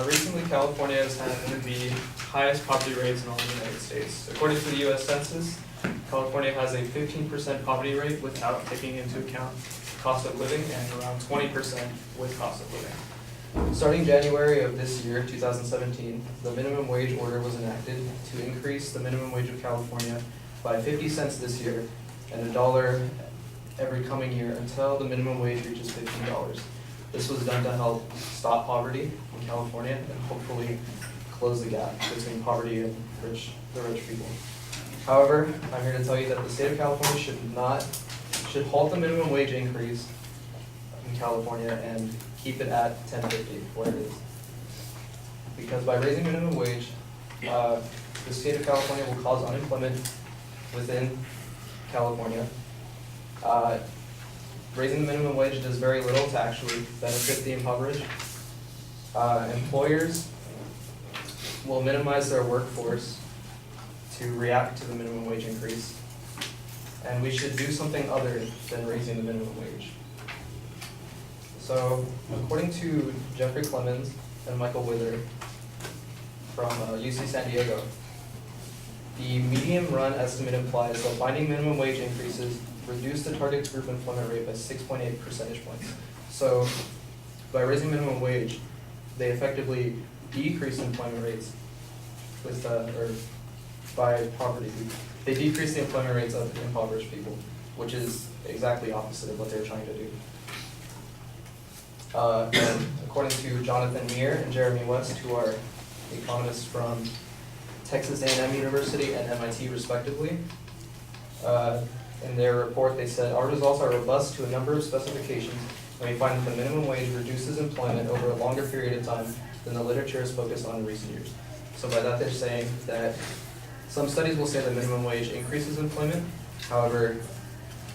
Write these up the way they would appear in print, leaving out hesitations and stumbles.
Recently, California has had the highest poverty rates in all the United States. According to the U.S. Census, California has a 15% poverty rate without taking into account cost of living and around 20% with cost of living. Starting January of this year, 2017, the minimum wage order was enacted to increase the minimum wage of California by 50 cents this year and $1 every coming year until the minimum wage reaches $15. This was done to help stop poverty in California and hopefully close the gap between poverty and the rich people. However, I'm here to tell you that the state of California should halt the minimum wage increase in California and keep it at $10.50 where it is. Because by raising minimum wage, the state of California will cause unemployment within California. Raising the minimum wage does very little to actually benefit the impoverished. Employers will minimize their workforce to react to the minimum wage increase. And we should do something other than raising the minimum wage. So, according to Jeffrey Clemens and Michael Wither from UC San Diego, the medium run estimate implies that binding minimum wage increases reduce the target group employment rate by 6.8 percentage points. So, by raising minimum wage, they effectively decrease employment rates with, or by poverty. They decrease the employment rates of impoverished people, which is exactly opposite of what they're trying to do. And according to Jonathan Meir and Jeremy West, who are economists from Texas A&M University and MIT respectively, in their report they said, our results are robust to a number of specifications, and we find that the minimum wage reduces employment over a longer period of time than the literature has focused on in recent years. So by that they're saying that some studies will say that minimum wage increases employment, however,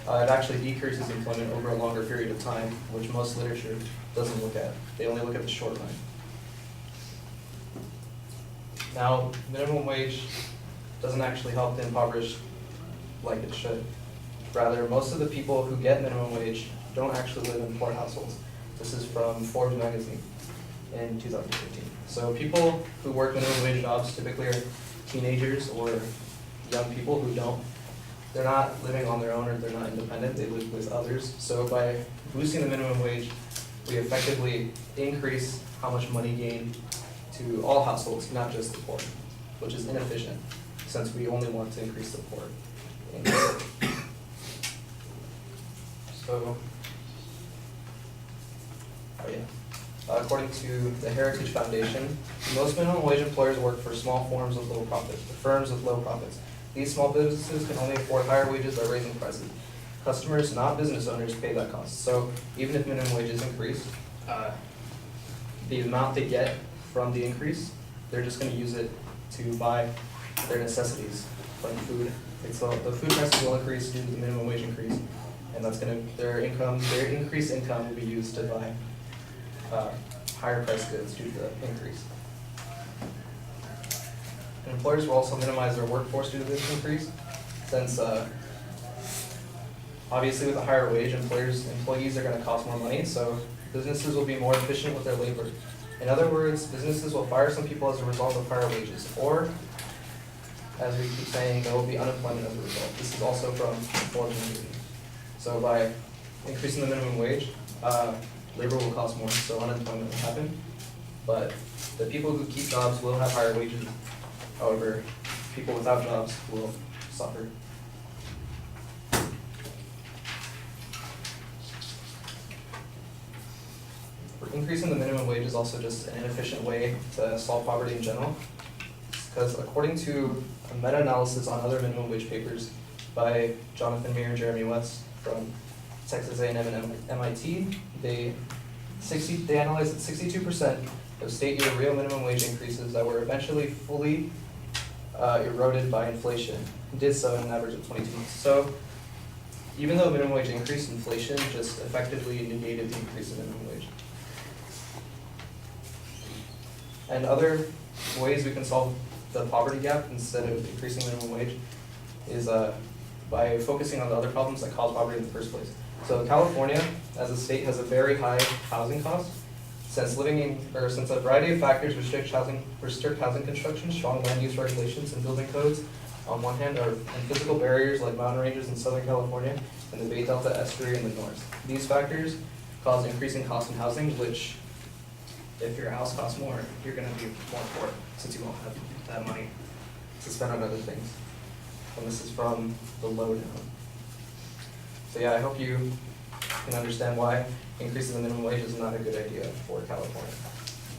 it actually decreases employment over a longer period of time, which most literature doesn't look at. They only look at the short run. Now, minimum wage doesn't actually help the impoverished like it should. Rather, most of the people who get minimum wage don't actually live in poor households. This is from Forbes magazine in 2015. So people who work minimum wage jobs typically are teenagers or young people who they're not living on their own or they're not independent, they live with others. So by boosting the minimum wage, we effectively increase how much money gained to all households, not just the poor, which is inefficient since we only want to increase the poor. So, according to the Heritage Foundation, most minimum wage employers work for small firms with low profits. These small businesses can only afford higher wages by raising prices. Customers, not business owners, pay that cost. So even if minimum wages increase, the amount they get from the increase, they're just going to use it to buy their necessities, like food. So the food prices will increase due to the minimum wage increase, and that's going to their increased income will be used to buy higher price goods due to the increase. And employers will also minimize their workforce due to this increase, since obviously with a higher wage, employees are going to cost more money, so businesses will be more efficient with their labor. In other words, businesses will fire some people as a result of higher wages, or, as we keep saying, there will be unemployment as a result. This is also from Forbes magazine. So by increasing the minimum wage, labor will cost more, so unemployment will happen. But the people who keep jobs will have higher wages. However, people without jobs will suffer. Increasing the minimum wage is also just an inefficient way to solve poverty in general, because according to a meta-analysis on other minimum wage papers by Jonathan Meir and Jeremy West from Texas A&M and MIT, they analyzed that 62% of state year real minimum wage increases that were eventually fully eroded by inflation did so in an average of 22 months. So even though minimum wage increased, inflation just effectively negated the increase in minimum wage. And other ways we can solve the poverty gap instead of increasing minimum wage is by focusing on the other problems that cause poverty in the first place. So California, as a state, has a very high housing cost. Since since a variety of factors restrict housing construction, strong land use regulations and building codes on one hand and physical barriers like mountain ranges in Southern California and the Bay Delta estuary in the north. These factors cause increasing cost in housing, which if your house costs more, you're gonna be more poor since you won't have that money to spend on other things. And this is from the lowdown. So yeah, I hope you can understand why increasing the minimum wage is not a good idea for California.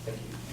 Thank you.